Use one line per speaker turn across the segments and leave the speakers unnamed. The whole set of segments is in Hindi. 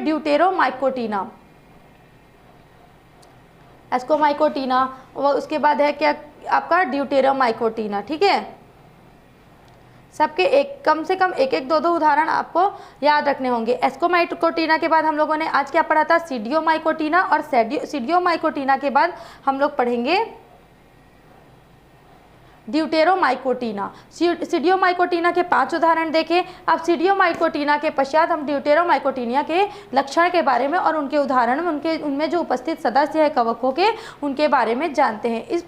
ड्यूटेरोमाइकोटिना, एस्कोमाइकोटिना, उसके बाद है क्या आपका ड्यूटेरोमाइकोटिना। ठीक है, सबके एक कम से कम एक एक दो दो उदाहरण आपको याद रखने होंगे। एस्कोमाइकोटिना के बाद हम लोगों ने आज क्या पढ़ा था, सीडियोमाइकोटिना, और सीडियोमाइकोटिना के बाद हम लोग पढ़ेंगे ड्यूटेरोमाइकोटिना। सीडियोमाइकोटिना के 5 उदाहरण देखें। अब सीडियोमाइकोटिना के पश्चात हम ड्यूटेरोमाइकोटिना के लक्षण के बारे में और उनके उदाहरण में उनमें जो उपस्थित सदस्य है कवकों के, उनके बारे में जानते हैं। इस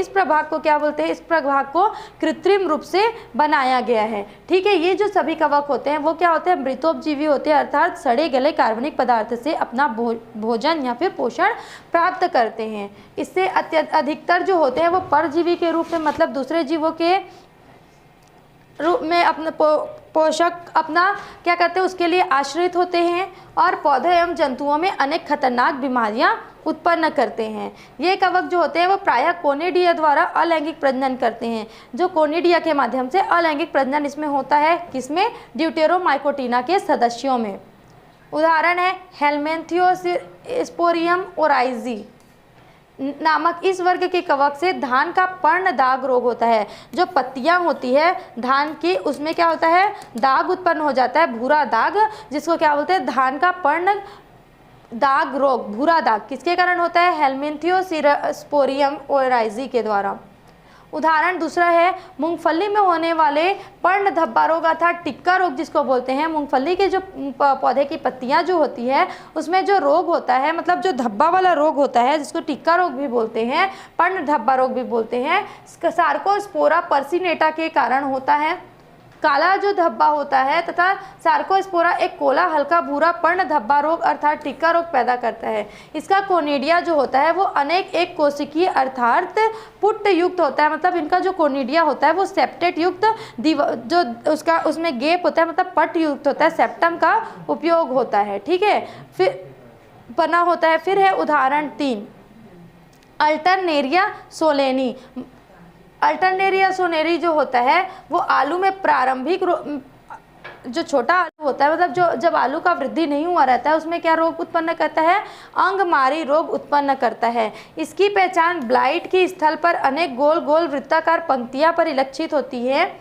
प्रभाग को क्या बोलते हैं, इस प्रभाग को कृत्रिम रूप से बनाया गया है। ठीक है, ये जो सभी कवक होते हैं वो क्या होते हैं, मृतोपजीवी होते हैं, अर्थात सड़े गले कार्बनिक पदार्थ से अपना भोजन या फिर पोषण प्राप्त करते हैं। इससे अधिकतर जो होते हैं वो परजीवी के रूप में, मतलब दूसरे जीवों के रूप में अपना पोषक अपना क्या करते हैं उसके लिए आश्रित होते हैं, और पौधे एवं जंतुओं में अनेक खतरनाक बीमारियां उत्पन्न करते हैं। ये कवक जो होते हैं वो प्रायः कोनिडिया द्वारा अलैंगिक प्रजनन करते हैं। जो कोनिडिया के माध्यम से अलैंगिक प्रजनन इसमें होता है, किसमें, ड्यूटेरोमाइकोटिना के सदस्यों में। उदाहरण है हेलमेंथियोस्पोरियम ओराइजी नामक इस वर्ग के कवक से धान का पर्ण दाग रोग होता है। जो पत्तियां होती है धान की, उसमें क्या होता है, दाग उत्पन्न हो जाता है, भूरा दाग, जिसको क्या बोलते हैं, धान का पर्ण दाग रोग, भूरा दाग किसके कारण होता है, हेलमेंथियोस्पोरियम ओराइजी के द्वारा। उदाहरण दूसरा है मूंगफली में होने वाले पर्ण धब्बा रोग अर्थात टिक्का रोग जिसको बोलते हैं। मूंगफली के जो पौधे की पत्तियां जो होती है उसमें जो रोग होता है, मतलब जो धब्बा वाला रोग होता है, जिसको टिक्का रोग भी बोलते हैं, पर्ण धब्बा रोग भी बोलते हैं, सार्कोस्पोरा पर्सिनेटा के कारण होता है। काला जो धब्बा होता है तथा सार्कोस्पोरा एक कोला हल्का भूरा पर्ण धब्बा रोग अर्थात टिक्का रोग पैदा करता है। इसका कोनिडिया जो होता है वो अनेक एक कोशिकीय अर्थात पुट्ट युक्त होता है, मतलब इनका जो कोनिडिया होता है वो सेप्टेट युक्त जो उसका उसमें गेप होता है, मतलब पट युक्त होता है, सेप्टम का उपयोग होता है। ठीक है, फिर बना होता है। फिर है उदाहरण 3 अल्टरनेरिया सोलेनी। अल्टरनेरिया सोनेरी जो होता है वो आलू में प्रारंभिक जो छोटा आलू होता है, मतलब जब आलू का वृद्धि नहीं हुआ रहता है उसमें क्या रोग उत्पन्न करता है, अंगमारी रोग उत्पन्न करता है। इसकी पहचान ब्लाइट की स्थल पर अनेक गोल गोल वृत्ताकार पंक्तियां परिलक्षित होती है।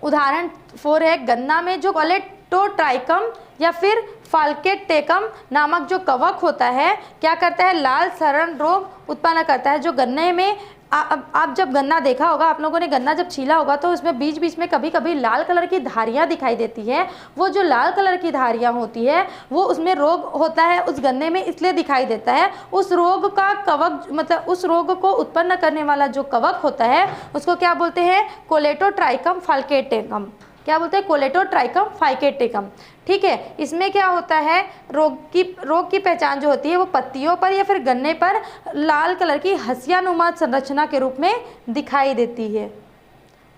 उदाहरण 4 है गन्ना में जो कोलेटोट्राइकम या फिर फाल्केटेकम नामक जो कवक होता है क्या करता है, लाल सरण रोग उत्पन्न करता है। जो गन्ने में आप जब गन्ना देखा होगा, आप लोगों ने गन्ना जब छीला होगा तो उसमें बीच बीच में कभी कभी लाल कलर की धारियां दिखाई देती है। वो जो लाल कलर की धारियां होती है वो उसमें रोग होता है उस गन्ने में, इसलिए दिखाई देता है। उस रोग का कवक, मतलब उस रोग को उत्पन्न करने वाला जो कवक होता है उसको क्या बोलते हैं, कोलेटोट्राइकम फाल्केटेकम। क्या बोलते हैं, कोलेटोट्राइकम फाल्केटेकम। ठीक है, इसमें क्या होता है, रोग की पहचान जो होती है वो पत्तियों पर या फिर गन्ने पर लाल कलर की हसियानुमा संरचना के रूप में दिखाई देती है।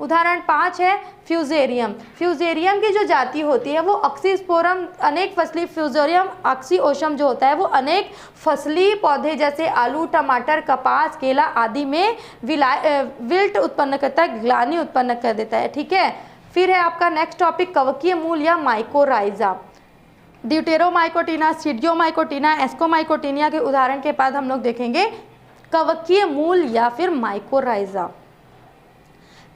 उदाहरण 5 है फ्यूजेरियम। फ्यूजेरियम की जो जाति होती है वो ऑक्सीस्पोरम अनेक फसली, फ्यूजेरियम ऑक्सीओसम जो होता है वो अनेक फसली पौधे जैसे आलू, टमाटर, कपास, केला आदि में विल्ट उत्पन्न करता है, ग्लानि उत्पन्न कर देता है। ठीक है, फिर है आपका नेक्स्ट टॉपिक कवकीय मूल या माइकोराइजा। ड्यूटेरोमाइकोटिना, सीडियोमाइकोटिना, एस्कोमाइकोटिनिया के उदाहरण के बाद हम लोग देखेंगे कवकीय मूल या फिर माइकोराइजा।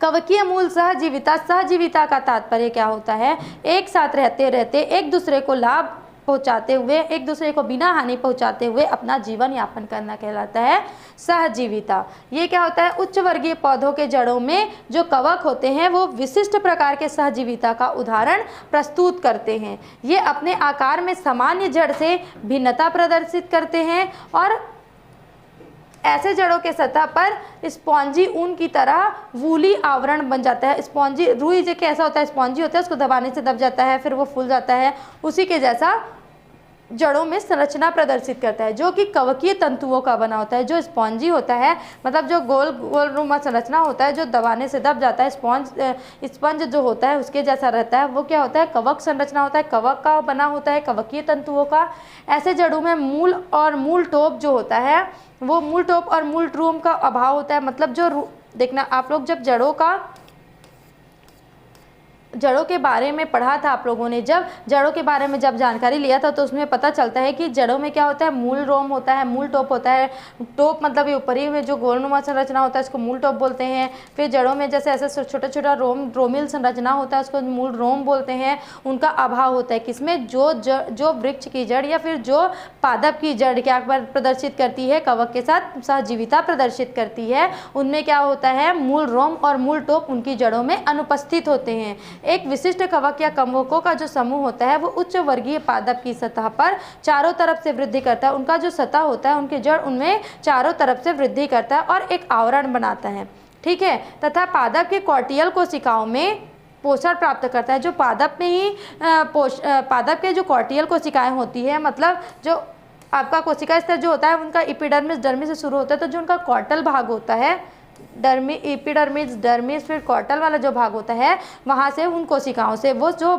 कवकीय मूल सहजीविता। सहजीविता का तात्पर्य क्या होता है, एक साथ रहते रहते एक दूसरे को लाभ पहुंचाते हुए, एक दूसरे को बिना हानि पहुंचाते हुए अपना जीवन यापन करना कहलाता है सहजीविता। ये क्या होता है, उच्च वर्गीय पौधों के जड़ों में जो कवक होते हैं वो विशिष्ट प्रकार के सहजीविता का उदाहरण प्रस्तुत करते हैं। ये अपने आकार में सामान्य जड़ से भिन्नता प्रदर्शित करते हैं और ऐसे जड़ों के सतह पर स्पॉन्जी ऊन की तरह वूली आवरण बन जाता है। स्पॉन्जी रुई जो कैसा होता है, स्पॉन्जी होता है, उसको दबाने से दब जाता है, फिर वो फूल जाता है, उसी के जैसा जड़ों में संरचना प्रदर्शित करता है, जो कि कवकीय तंतुओं का बना होता है। जो स्पॉन्जी होता है, मतलब जो गोल गोलनुमा संरचना होता है, जो दबाने से दब जाता है, स्पंज जो होता है उसके जैसा रहता है, वो क्या होता है, कवक संरचना होता है, कवक का बना होता है, कवकीय तंतुओं का। ऐसे जड़ों में मूल और मूल टोप जो होता है वो मूल टोप और मूल ट्रूम का अभाव होता है। मतलब जो देखना आप लोग, जब जड़ों का जड़ों के बारे में पढ़ा था आप लोगों ने, जब जड़ों के बारे में जब जानकारी लिया था तो उसमें पता चलता है कि जड़ों में क्या होता है, मूल रोम होता है, मूल टोप होता है। टोप मतलब ये ऊपरी में जो गोलनुमा संरचना होता है उसको मूल टोप बोलते हैं। फिर जड़ों में जैसे ऐसे छोटा छोटा रोमिल संरचना होता है उसको मूल रोम बोलते हैं। उनका अभाव होता है किसमें, जो वृक्ष की जड़ या फिर जो पादप की जड़ क्या प्रदर्शित करती है, कवक के साथ सहजीविता प्रदर्शित करती है, उनमें क्या होता है, मूल रोम और मूल टोप उनकी जड़ों में अनुपस्थित होते हैं। एक विशिष्ट कवक या कवकों का जो समूह होता है वो उच्च वर्गीय पादप की सतह पर चारों तरफ से वृद्धि करता है। उनका जो सतह होता है, उनकी जड़ उनमें चारों तरफ से वृद्धि करता है और एक आवरण बनाता है, ठीक है। तथा पादप के कॉर्टियल कोशिकाओं में पोषण प्राप्त करता है। जो पादप में ही पादप के जो कॉर्टियल कोशिकाएं होती है, मतलब जो आपका कोशिका स्तर जो होता है उनका एपिडर्मिस डर्मिस से शुरू होता है, तो जो उनका कॉर्टल भाग होता है, एपिडर्मिस डर्मिस फिर कॉर्टल वाला जो भाग होता है, वहाँ से उन कोशिकाओं से वो जो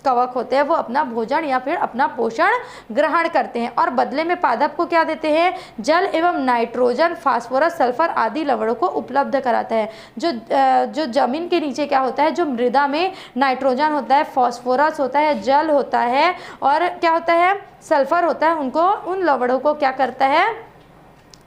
कवक होते हैं वो अपना भोजन या फिर अपना पोषण ग्रहण करते हैं और बदले में पादप को क्या देते हैं, जल एवं नाइट्रोजन, फास्फोरस, सल्फर आदि लवणों को उपलब्ध कराता है। जो जमीन के नीचे क्या होता है, जो मृदा में नाइट्रोजन होता है, फास्फोरस होता है, जल होता है और क्या होता है, सल्फर होता है, उनको उन लवणों को क्या करता है,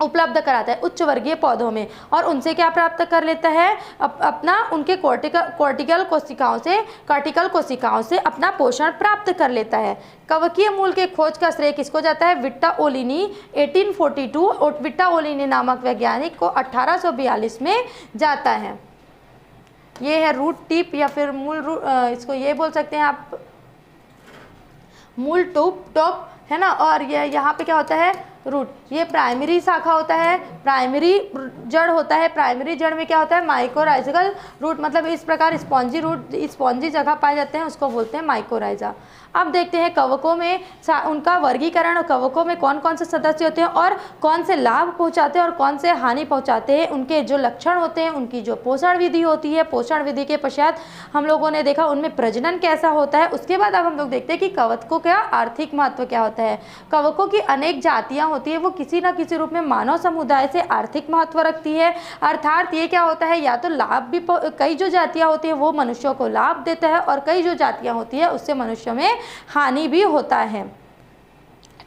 उपलब्ध कराता है उच्च वर्गीय पौधों में। और उनसे क्या प्राप्त कर लेता है, अपना उनके कॉर्टिकल कोशिकाओं से अपना पोषण प्राप्त कर लेता है। कवकीय मूल के खोज का श्रेय किसको जाता है, विट्टा ओलिनी 1842, विट्टा ओलिनी नामक वैज्ञानिक को 1842 में जाता है। ये है रूट टिप या फिर मूल इसको ये बोल सकते हैं आप, मूल टॉप है ना। और ये यहाँ पे क्या होता है, रूट, ये प्राइमरी शाखा होता है, प्राइमरी जड़ होता है। प्राइमरी जड़ में क्या होता है, माइकोराइजल रूट, मतलब इस प्रकार स्पॉन्जी रूट, स्पॉन्जी जगह पाए जाते हैं, उसको बोलते हैं माइकोराइजा। अब देखते हैं कवकों में उनका वर्गीकरण, कवकों में कौन कौन से सदस्य होते हैं और कौन से लाभ पहुंचाते हैं और कौन से हानि पहुंचाते हैं, उनके जो लक्षण होते हैं, उनकी जो पोषण विधि होती है। पोषण विधि के पश्चात हम लोगों ने देखा उनमें प्रजनन कैसा होता है। उसके बाद अब हम लोग देखते हैं कि कवकों का आर्थिक महत्व क्या होता है। कवकों की अनेक जातियाँ होती है, वो किसी न किसी रूप में मानव समुदाय से आर्थिक महत्व रखती है। अर्थात ये क्या होता है, या तो लाभ भी, कई जो जातियाँ होती है वो मनुष्यों को लाभ देता है और कई जो जातियाँ होती है उससे मनुष्यों में हानि भी होता है,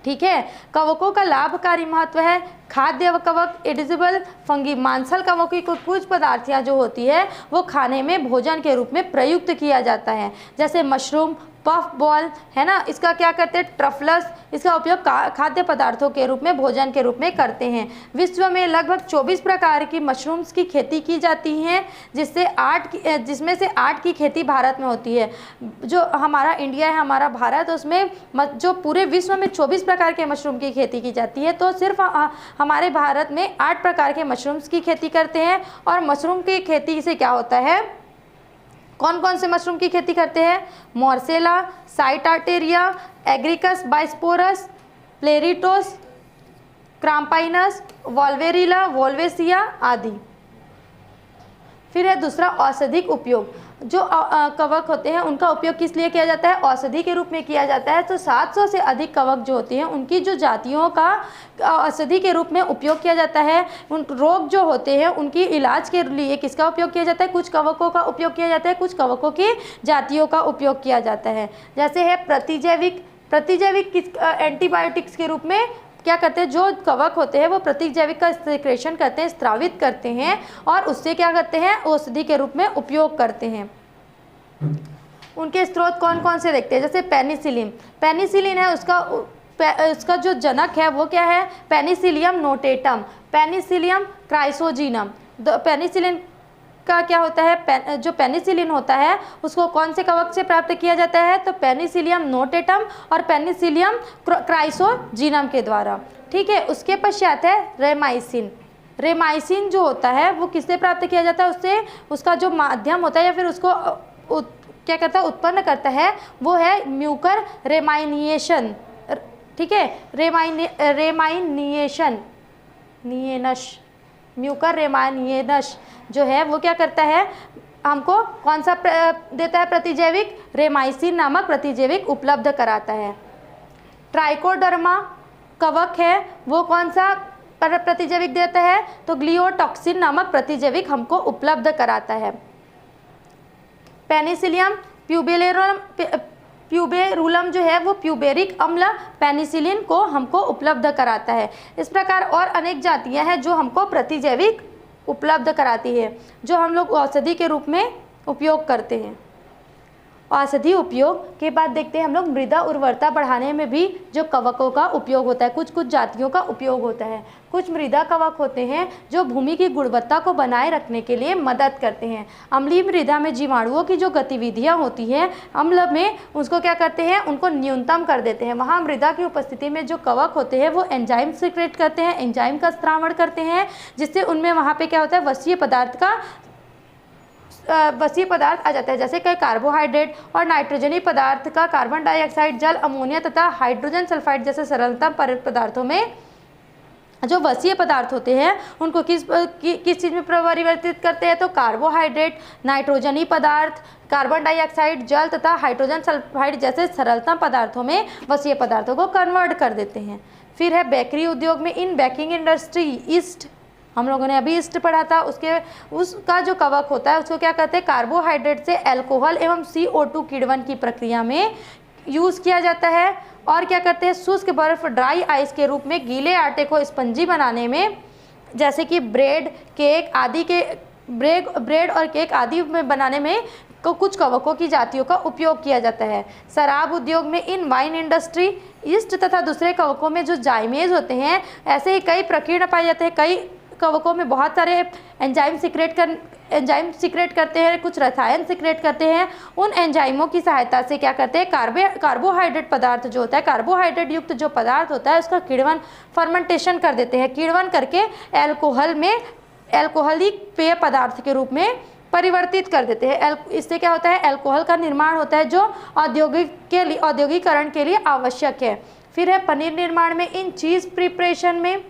ठीक है। कवकों का लाभकारी महत्व है। खाद्य कवक, एडिजिबल फंगी, मांसल कवकों की कुछ पदार्थियाँ जो होती है वो खाने में भोजन के रूप में प्रयुक्त किया जाता है, जैसे मशरूम, पफ बॉल है ना, इसका क्या करते हैं, ट्रफलस, इसका उपयोग खाद्य पदार्थों के रूप में, भोजन के रूप में करते हैं। विश्व में लगभग 24 प्रकार की मशरूम्स की खेती की जाती है, जिसमें से 8 की खेती भारत में होती है। जो हमारा इंडिया है, हमारा भारत, उसमें जो पूरे विश्व में 24 प्रकार के मशरूम की खेती की जाती है, तो सिर्फ हमारे भारत में 8 प्रकार के मशरूम्स की खेती करते हैं। और मशरूम की खेती से क्या होता है, कौन कौन से मशरूम की खेती करते हैं, मोर्सेला, साइटार्टेरिया, एग्रिकस बाइस्पोरस, प्लेरिटोस, क्राम्पाइनस, वॉल्वेरिला, वोल्वेसिया आदि। फिर है दूसरा औषधिक उपयोग। जो कवक होते हैं उनका उपयोग किस लिए किया जाता है, औषधि के रूप में किया जाता है। तो 700 से अधिक कवक जो होती हैं उनकी जो जातियों का औषधि के रूप में उपयोग किया जाता है। उन रोग जो होते हैं उनकी इलाज के लिए किसका उपयोग किया जाता है, कुछ कवकों का उपयोग किया जाता है, कुछ कवकों की जातियों का उपयोग किया जाता है। जैसे है प्रतिजैविक किस एंटीबायोटिक्स के रूप में क्या करते हैं, जो कवक होते हैं वो प्रतिजैविक का सिक्रेशन करते हैं, स्त्रावित करते हैं और उससे क्या करते हैं, औषधि के रूप में उपयोग करते हैं। उनके स्रोत कौन कौन से देखते हैं, जैसे पेनिसिलिन है, उसका जो जनक है वो क्या है, पेनिसिलियम नोटेटम, पेनिसिलियम क्राइसोजीनम। पेनिसिलिन का क्या होता है, जो पेनिसिलिन होता है उसको कौन से कवक से प्राप्त किया जाता है, तो पेनिसिलियम नोटेटम और पेनिसिलियम क्राइसोजीनम के द्वारा, ठीक है। उसके पश्चात है रेमाइसिन जो होता है वो किससे प्राप्त किया जाता है, उससे उसका जो माध्यम होता है या फिर उसको क्या करता है, उत्पन्न करता है, वो है म्यूकर रेमाइनिएशन, ठीक है। म्यूकर रेमाइनियनस जो है वो क्या करता है, हमको कौन सा देता है, प्रतिजैविक, रेमाइसिन नामक प्रतिजैविक उपलब्ध कराता है। ट्राइकोडर्मा कवक है वो कौन सा प्रतिजैविक देता है, तो ग्लियोटॉक्सिन नामक प्रतिजैविक हमको उपलब्ध कराता है। पेनिसिलियम प्यूबेरुलम जो है वो प्यूबेरिक अम्ल पेनिसिलिन को हमको उपलब्ध कराता है। इस प्रकार और अनेक जातियां हैं जो हमको प्रतिजैविक उपलब्ध कराती है, जो हम लोग औषधि के रूप में उपयोग करते हैं। औषधि उपयोग के बाद देखते हैं हम लोग मृदा उर्वरता बढ़ाने में भी जो कवकों का उपयोग होता है, कुछ कुछ जातियों का उपयोग होता है। कुछ मृदा कवक होते हैं जो भूमि की गुणवत्ता को बनाए रखने के लिए मदद करते हैं। अम्लीय मृदा में जीवाणुओं की जो गतिविधियां होती हैं अम्ल में, उसको क्या करते हैं, उनको न्यूनतम कर देते हैं। वहाँ मृदा की उपस्थिति में जो कवक होते हैं वो एंजाइम सीक्रेट करते हैं, एंजाइम का स्त्रावण करते हैं, जिससे उनमें वहाँ पे क्या होता है, वसीय पदार्थ आ जाता है, जैसे कई कार्बोहाइड्रेट और नाइट्रोजनी पदार्थ का कार्बन डाइऑक्साइड, जल, अमोनिया तथा हाइड्रोजन सल्फाइड जैसे सरलतम पदार्थों में जो वसीय पदार्थ होते हैं उनको किस चीज़ में परिवर्तित करते हैं, तो कार्बोहाइड्रेट, नाइट्रोजनी पदार्थ, कार्बन डाइऑक्साइड, जल तथा हाइड्रोजन सल्फाइड जैसे सरलतम पदार्थों में वसीय पदार्थों को कन्वर्ट कर देते हैं। फिर है बेकरी उद्योग में इन बेकिंग इंडस्ट्री ईस्ट, हम लोगों ने अभी ईस्ट पढ़ा था, उसका जो कवक होता है उसको क्या कहते हैं, कार्बोहाइड्रेट से अल्कोहल एवं CO2 किण्वन की प्रक्रिया में यूज़ किया जाता है। और क्या करते हैं, शुष्क बर्फ, ड्राई आइस के रूप में गीले आटे को स्पंजी बनाने में, जैसे कि ब्रेड और केक आदि में बनाने में कुछ कवकों की जातियों का उपयोग किया जाता है। शराब उद्योग में इन वाइन इंडस्ट्री ईस्ट तथा दूसरे कवकों में जो जाइमेज होते हैं, ऐसे ही कई प्रकीर्ण पाए जाते हैं। कई कवकों में बहुत सारे एंजाइम सीक्रेट करते हैं, कुछ रसायन सीक्रेट करते हैं। उन एंजाइमों की सहायता से क्या करते हैं, कार्बोहाइड्रेट पदार्थ जो होता है, कार्बोहाइड्रेट युक्त जो पदार्थ होता है उसका किण्वन, फर्मेंटेशन कर देते हैं। किण्वन करके एल्कोहलिक पेय पदार्थ के रूप में परिवर्तित कर देते हैं। इससे क्या होता है, अल्कोहल का निर्माण होता है जो औद्योगिकरण के लिए आवश्यक है। फिर है पनीर निर्माण में इन चीज़ प्रिपरेशन में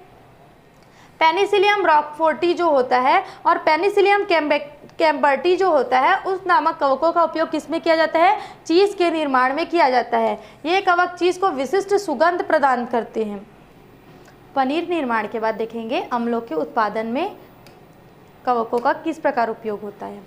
पेनिसिलियम रॉकफोर्टी जो होता है और पेनिसिलियम कैम्बर्टी जो होता है उस नामक कवकों का उपयोग किसमें किया जाता है, चीज़ के निर्माण में किया जाता है। ये कवक चीज़ को विशिष्ट सुगंध प्रदान करते हैं। पनीर निर्माण के बाद देखेंगे अम्लों के उत्पादन में कवकों का किस प्रकार उपयोग होता है।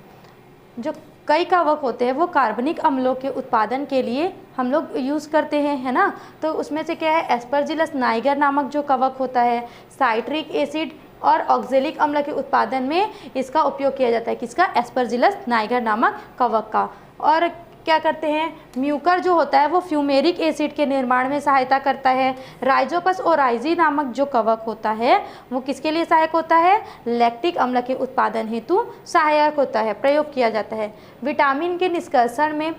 जो कई कवक होते हैं वो कार्बनिक अम्लों के उत्पादन के लिए हम लोग यूज़ करते हैं, है ना। तो उसमें से क्या है, एस्परजिलस नाइगर नामक जो कवक होता है, साइट्रिक एसिड और ऑक्जेलिक अम्ल के उत्पादन में इसका उपयोग किया जाता है। किसका, एस्परजिलस नाइगर नामक कवक का। और क्या करते हैं, म्यूकर जो होता है वो फ्यूमेरिक एसिड के निर्माण में सहायता करता है। राइजोपस ओराइजी नामक जो कवक होता है वो किसके लिए सहायक होता है, लैक्टिक अम्ल के उत्पादन हेतु सहायक होता है, प्रयोग किया जाता है। विटामिन के निष्कर्षण में,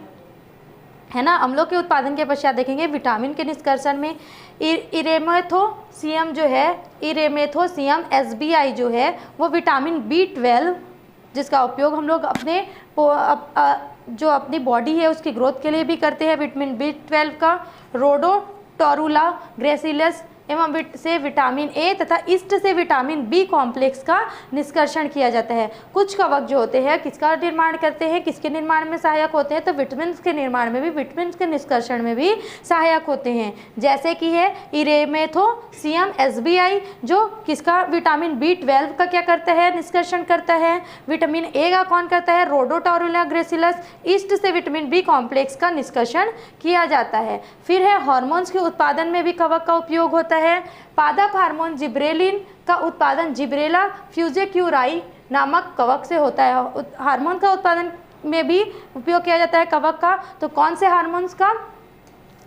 है ना, अम्लों के उत्पादन के पश्चात देखेंगे विटामिन के निष्कर्षण में इरेमेथोसियम SBI जो है वो विटामिन B12 जिसका उपयोग हम लोग जो अपनी बॉडी है उसकी ग्रोथ के लिए भी करते हैं। विटामिन B12 का रोडोटोरुला ग्रेसिलस एवं से विटामिन ए तथा ईस्ट से विटामिन बी कॉम्प्लेक्स का निष्कर्षण किया जाता है। कुछ कवक जो होते हैं किसका निर्माण करते हैं, किसके निर्माण में सहायक होते हैं, तो विटामिन के निर्माण में भी, विटामिन के निष्कर्षण में भी सहायक होते हैं। जैसे कि है इरेमेथोसियम SBI जो किसका, विटामिन B12 का क्या करता है, निष्कर्षण करता है। विटामिन ए का कौन करता है, रोडोटोरुला ग्रेसिलस। ईस्ट से विटामिन बी कॉम्प्लेक्स का निष्कर्षण किया जाता है। फिर है हार्मोन्स के उत्पादन में भी कवक का उपयोग होता है। पादप हार्मोन जिब्रेलिन का उत्पादन जिब्रेला फ्यूजेक्यूराई नामक कवक से होता है। हार्मोन का उत्पादन में भी उपयोग किया जाता है कवक का। तो कौन से हार्मोन्स का,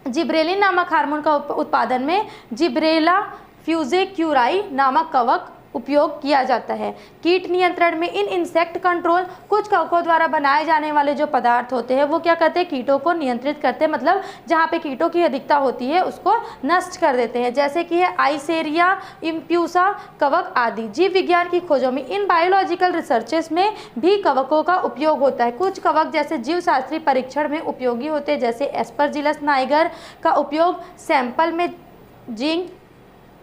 जिब्रेलिन नामक हार्मोन का उत्पादन में जिब्रेला फ्यूजेक्यूराई नामक कवक उपयोग किया जाता है। कीट नियंत्रण में इन इंसेक्ट कंट्रोल, कुछ कवकों द्वारा बनाए जाने वाले जो पदार्थ होते हैं वो क्या करते हैं, कीटों को नियंत्रित करते हैं, मतलब जहाँ पे कीटों की अधिकता होती है उसको नष्ट कर देते हैं। जैसे कि है आइसेरिया इम्प्यूसा कवक आदि। जीव विज्ञान की खोजों में, इन बायोलॉजिकल रिसर्चेस में भी कवकों का उपयोग होता है। कुछ कवक जैसे जीव शास्त्रीय परीक्षण में उपयोगी होते हैं, जैसे एस्परजिलस नाइगर का उपयोग सैंपल में जिंक,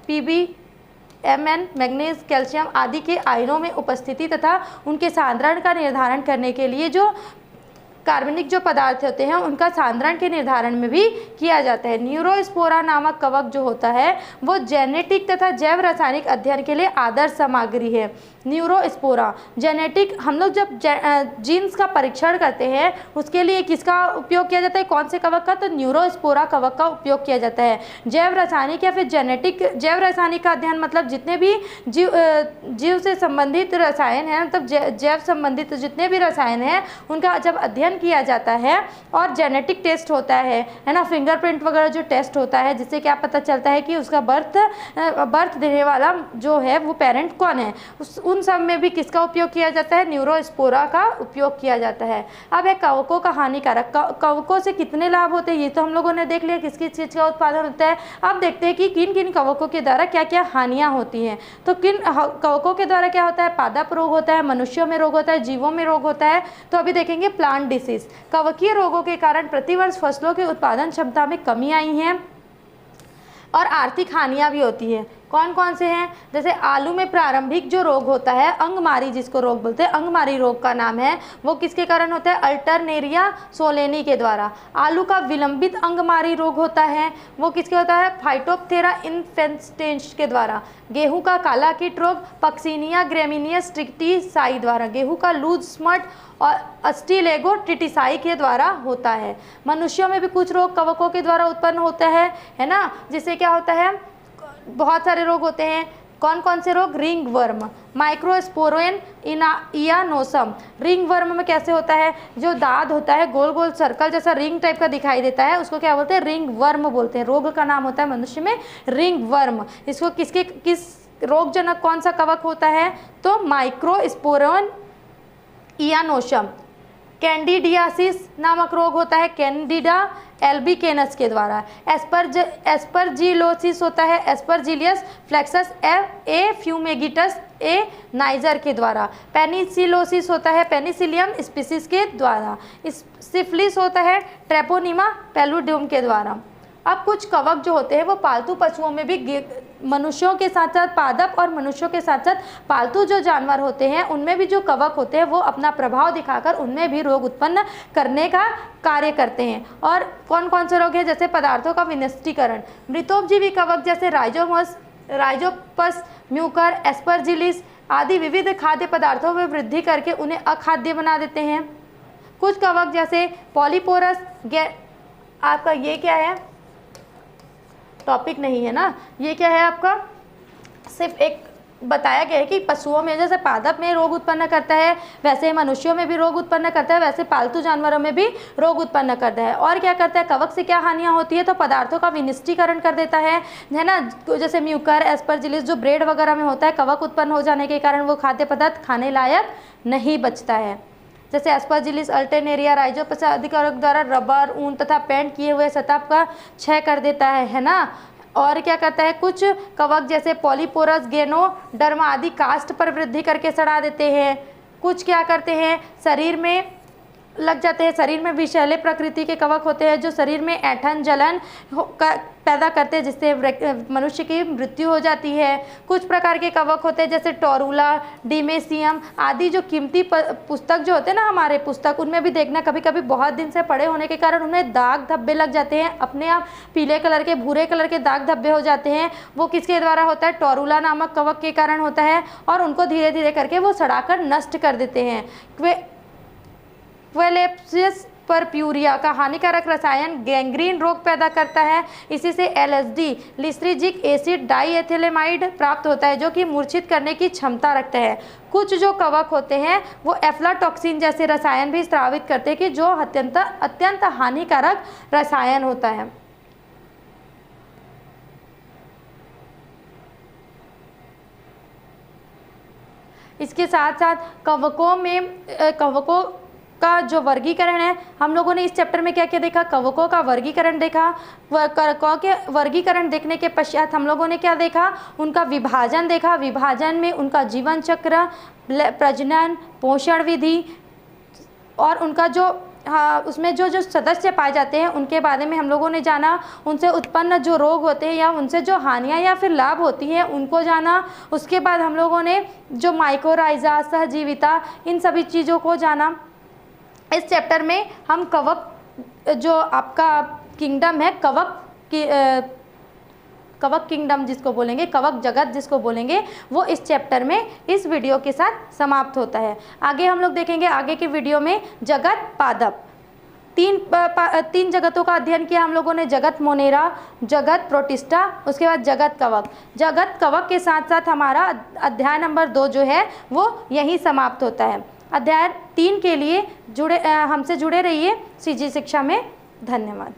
PbMn, मैग्नीज, कैल्शियम आदि के आयनों में उपस्थिति तथा उनके सांद्रण का निर्धारण करने के लिए जो कार्बनिक जो पदार्थ होते हैं उनका सांद्रण के निर्धारण में भी किया जाता है। न्यूरोस्पोरा नामक कवक जो होता है वो जेनेटिक तथा जैव रासायनिक अध्ययन के लिए आदर्श सामग्री है। न्यूरोस्पोरा। जेनेटिक, हम लोग जब जीन्स का परीक्षण करते हैं उसके लिए किसका उपयोग किया जाता है, कौन से कवक का, तो न्यूरोस्पोरा कवक का उपयोग किया जाता है। जैव रासायनिक या फिर जेनेटिक, जैव रासायनिक का अध्ययन मतलब जितने भी जीव से संबंधित रसायन हैं, मतलब जैव संबंधित जितने भी रसायन हैं उनका जब अध्ययन किया जाता है। और जेनेटिक टेस्ट होता है ना, फिंगरप्रिंट वगैरह जो टेस्ट होता है जिससे क्या पता चलता है कि उसका बर्थ देने वाला जो है वो पेरेंट कौन है, उन सब में भी किसका उपयोग किया जाता है, न्यूरोस्पोरा का उपयोग किया जाता है। अब है कवकों का हानिकारक, कवकों से कितने लाभ होते हैं ये तो हम लोगों ने देख लिया, किस किस चीज़ का उत्पादन होता है। अब देखते हैं कि किन किन कवकों के द्वारा क्या क्या हानियाँ होती हैं। तो किन कवकों के द्वारा क्या होता है, पादप रोग होता है, मनुष्यों में रोग होता है, जीवों में रोग होता है। तो अभी देखेंगे प्लांट डिसीज। कवकीय रोगों के कारण प्रतिवर्ष फसलों के उत्पादन क्षमता में कमी आई है और आर्थिक हानियाँ भी होती है। कौन कौन से हैं, जैसे आलू में प्रारंभिक जो रोग होता है, अंगमारी जिसको रोग बोलते हैं, अंगमारी रोग का नाम है, वो किसके कारण होता है, अल्टरनेरिया सोलेनी के द्वारा। आलू का विलंबित अंगमारी रोग होता है, वो किसके होता है, फाइटोप्थेरा इन्फेस्टेंस के द्वारा। गेहूं का काला कीट रोग पक्सिनिया ग्रेमिनियस ट्रिटिसाई द्वारा। गेहूं का लूज स्मट और अस्टिलेगो ट्रिटिसाई के द्वारा होता है। मनुष्यों में भी कुछ रोग कवकों के द्वारा उत्पन्न होता है ना, जिससे क्या होता है, बहुत सारे रोग होते हैं। कौन कौन से रोग, रिंग वर्म, माइक्रोस्पोरेन इयानोसम। रिंग वर्म में कैसे होता है, जो दाद होता है गोल गोल सर्कल जैसा रिंग टाइप का दिखाई देता है, उसको क्या बोलते हैं, रिंग वर्म बोलते हैं। रोग का नाम होता है मनुष्य में रिंग वर्म। इसको किस रोगजनक कौन सा कवक होता है, तो माइक्रोस्पोरेन इयानोसम। कैंडिडियासिस नामक रोग होता है कैंडिडा एल्बिकेनस के द्वारा। एस्परजिलोसिस होता है एस्परजिलियस फ्लेक्सस ए फ्यूमेगिटस ए नाइजर के द्वारा। पेनिसिलोसिस होता है पेनिसिलियम स्पीसीज के द्वारा। सिफिलिस होता है ट्रेपोनिमा पैलुडियम के द्वारा। अब कुछ कवक जो होते हैं वो पालतू पशुओं में भी, मनुष्यों के साथ साथ पादप और मनुष्यों के साथ साथ पालतू जो जानवर होते हैं उनमें भी जो कवक होते हैं वो अपना प्रभाव दिखाकर उनमें भी रोग उत्पन्न करने का कार्य करते हैं। और कौन कौन से रोग हैं, जैसे पदार्थों का विनिष्टीकरण, मृतोपजीवी कवक जैसे राइजोपस, म्यूकर, एस्परजिलिस आदि विविध खाद्य पदार्थों में वृद्धि करके उन्हें अखाद्य बना देते हैं। कुछ कवक जैसे पॉलीपोरस, आपका ये क्या है, टॉपिक नहीं है ना, ये क्या है आपका, सिर्फ एक बताया गया है कि पशुओं में जैसे पादप में रोग उत्पन्न करता है वैसे मनुष्यों में भी रोग उत्पन्न करता है, वैसे पालतू जानवरों में भी रोग उत्पन्न करता है। और क्या करता है, कवक से क्या हानियाँ होती है, तो पदार्थों का विनिष्टीकरण कर देता है ना। जैसे म्यूकर, एस्परजिलिस जो ब्रेड वगैरह में होता है, कवक उत्पन्न हो जाने के कारण वो खाद्य पदार्थ खाने लायक नहीं बचता है। जैसे एस्परजिलिस अल्टरनेरिया राइजोपस आदि कवक द्वारा रबर, ऊन तथा पेंट किए हुए सतह का क्षय कर देता है ना। और क्या करता है, कुछ कवक जैसे पॉलीपोरस, गेनोडर्मा आदि कास्ट पर वृद्धि करके सड़ा देते हैं। कुछ क्या करते हैं, शरीर में लग जाते हैं। शरीर में विषैले प्रकृति के कवक होते हैं जो शरीर में ऐंठन जलन पैदा करते हैं जिससे मनुष्य की मृत्यु हो जाती है। कुछ प्रकार के कवक होते हैं जैसे टोरूला, डिमेसियम आदि जो कीमती पुस्तक जो होते हैं ना हमारे पुस्तक, उनमें भी देखना कभी कभी बहुत दिन से पड़े होने के कारण उन्हें दाग धब्बे लग जाते हैं, अपने आप पीले कलर के भूरे कलर के दाग धब्बे हो जाते हैं। वो किसके द्वारा होता है, टोरूला नामक कवक के कारण होता है। और उनको धीरे धीरे करके वो सड़ाकर नष्ट कर देते हैं। क्वेलेप्सिस परप्यूरिया का हानिकारक रसायन गैंग्रीन रोग पैदा करता है। इसी से LSD लिस्ट्रिजिक एसिड डाईएथिलेमाइड प्राप्त होता है जो कि मूर्छित करने की क्षमता रखता है। कुछ जो कवक होते हैं वो एफ्लाटॉक्सिन जैसे रसायन भी स्रावित करते हैं कि जो अत्यंत हानिकारक रसायन होता है। इसके साथ साथ कवकों का जो वर्गीकरण है, हम लोगों ने इस चैप्टर में क्या क्या देखा, कवकों का वर्गीकरण देखा। कवकों के वर्गीकरण देखने के पश्चात हम लोगों ने क्या देखा, उनका विभाजन देखा। विभाजन में उनका जीवन चक्र, प्रजनन, पोषण विधि और उनका जो उसमें जो सदस्य पाए जाते हैं उनके बारे में हम लोगों ने जाना। उनसे उत्पन्न जो रोग होते हैं या उनसे जो हानियाँ या फिर लाभ होती हैं उनको जाना। उसके बाद हम लोगों ने जो माइकोराइजा, सहजीविता, इन सभी चीज़ों को जाना। इस चैप्टर में हम कवक जो आपका किंगडम है, कवक की कवक किंगडम जिसको बोलेंगे, कवक जगत जिसको बोलेंगे, वो इस चैप्टर में इस वीडियो के साथ समाप्त होता है। आगे हम लोग देखेंगे आगे की वीडियो में जगत पादप। तीन जगतों का अध्ययन किया हम लोगों ने, जगत मोनेरा, जगत प्रोटिस्टा, उसके बाद जगत कवक। जगत कवक के साथ साथ हमारा अध्याय नंबर 2 जो है वो यहीं समाप्त होता है। अध्याय 3 के लिए हमसे जुड़े रहिए सीजी शिक्षा में। धन्यवाद।